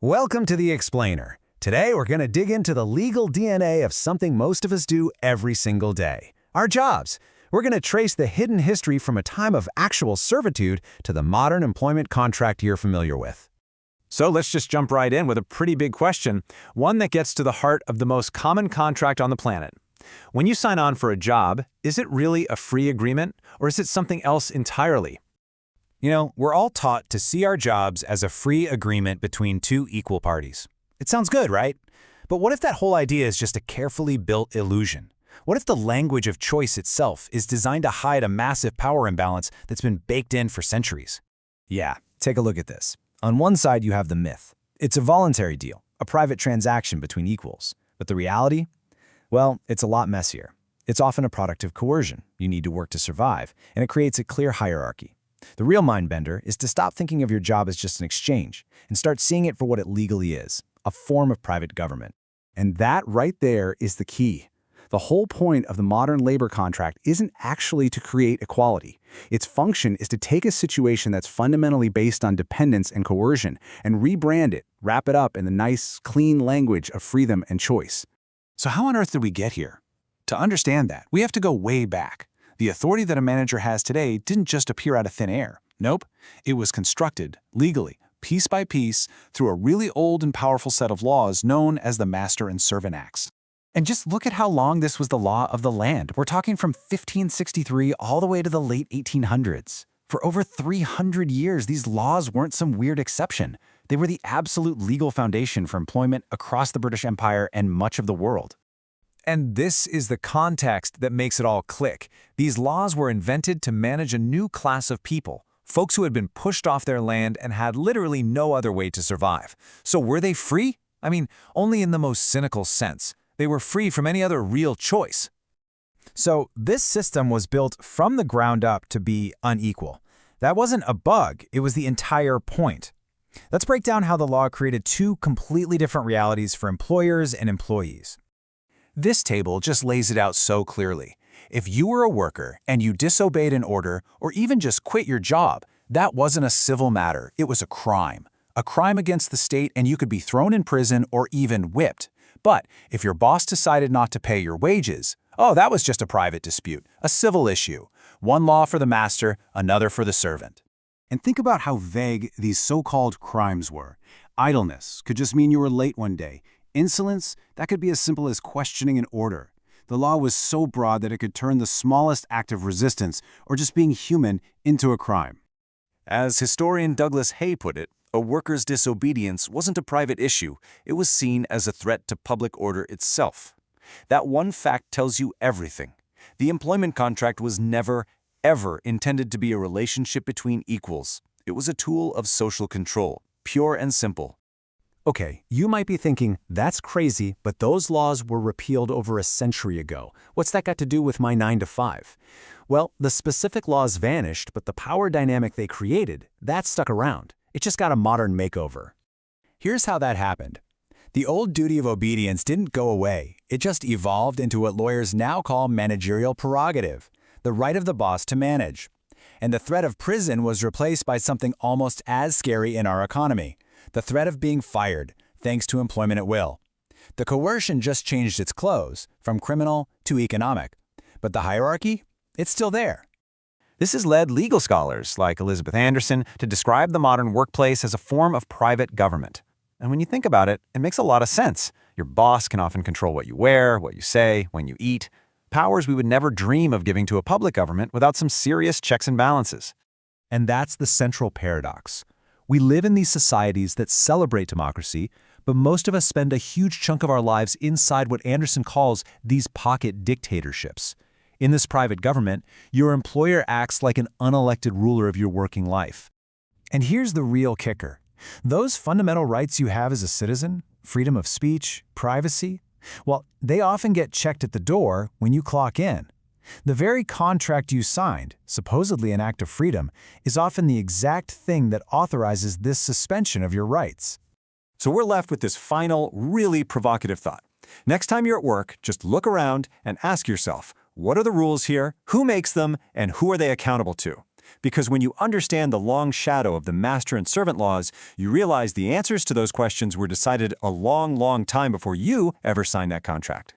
Welcome to The Explainer. Today we're going to dig into the legal DNA of something most of us do every single day, our jobs. We're going to trace the hidden history from a time of actual servitude to the modern employment contract you're familiar with. So let's just jump right in with a pretty big question, one that gets to the heart of the most common contract on the planet. When you sign on for a job, is it really a free agreement, or is it something else entirely? You know, we're all taught to see our jobs as a free agreement between two equal parties. It sounds good, right? But what if that whole idea is just a carefully built illusion? What if the language of choice itself is designed to hide a massive power imbalance that's been baked in for centuries? Yeah, take a look at this. On one side, you have the myth. It's a voluntary deal, a private transaction between equals. But the reality? Well, it's a lot messier. It's often a product of coercion. You need to work to survive, and it creates a clear hierarchy. The real mind-bender is to stop thinking of your job as just an exchange and start seeing it for what it legally is, a form of private government. And that right there is the key. The whole point of the modern labor contract isn't actually to create equality. Its function is to take a situation that's fundamentally based on dependence and coercion and rebrand it, wrap it up in the nice, clean language of freedom and choice. So how on earth did we get here? To understand that, we have to go way back. The authority that a manager has today didn't just appear out of thin air. Nope, it was constructed, legally, piece by piece, through a really old and powerful set of laws known as the Master and Servant Acts. And just look at how long this was the law of the land. We're talking from 1563 all the way to the late 1800s. For over 300 years, these laws weren't some weird exception. They were the absolute legal foundation for employment across the British Empire and much of the world. And this is the context that makes it all click. These laws were invented to manage a new class of people, folks who had been pushed off their land and had literally no other way to survive. So were they free? I mean, only in the most cynical sense. They were free from any other real choice. So this system was built from the ground up to be unequal. That wasn't a bug, it was the entire point. Let's break down how the law created two completely different realities for employers and employees. This table just lays it out so clearly. If you were a worker and you disobeyed an order or even just quit your job, that wasn't a civil matter, it was a crime. A crime against the state, and you could be thrown in prison or even whipped. But if your boss decided not to pay your wages, oh, that was just a private dispute, a civil issue. One law for the master, another for the servant. And think about how vague these so-called crimes were. Idleness could just mean you were late one day. Insolence, that could be as simple as questioning an order. The law was so broad that it could turn the smallest act of resistance, or just being human, into a crime. As historian Douglas Hay put it, a worker's disobedience wasn't a private issue, it was seen as a threat to public order itself. That one fact tells you everything. The employment contract was never, ever intended to be a relationship between equals. It was a tool of social control, pure and simple. Okay, you might be thinking, that's crazy, but those laws were repealed over a century ago. What's that got to do with my 9 to 5? Well, the specific laws vanished, but the power dynamic they created, that stuck around. It just got a modern makeover. Here's how that happened. The old duty of obedience didn't go away. It just evolved into what lawyers now call managerial prerogative, the right of the boss to manage. And the threat of prison was replaced by something almost as scary in our economy. The threat of being fired, thanks to employment at will. The coercion just changed its clothes, from criminal to economic. But the hierarchy? It's still there. This has led legal scholars like Elizabeth Anderson to describe the modern workplace as a form of private government. And when you think about it, it makes a lot of sense. Your boss can often control what you wear, what you say, when you eat. Powers we would never dream of giving to a public government without some serious checks and balances. And that's the central paradox. We live in these societies that celebrate democracy, but most of us spend a huge chunk of our lives inside what Anderson calls these pocket dictatorships. In this private government, your employer acts like an unelected ruler of your working life. And here's the real kicker. Those fundamental rights you have as a citizen, freedom of speech, privacy, well, they often get checked at the door when you clock in. The very contract you signed, supposedly an act of freedom, is often the exact thing that authorizes this suspension of your rights. So we're left with this final, really provocative thought. Next time you're at work, just look around and ask yourself, what are the rules here, who makes them, and who are they accountable to? Because when you understand the long shadow of the master and servant laws, you realize the answers to those questions were decided a long, long time before you ever signed that contract.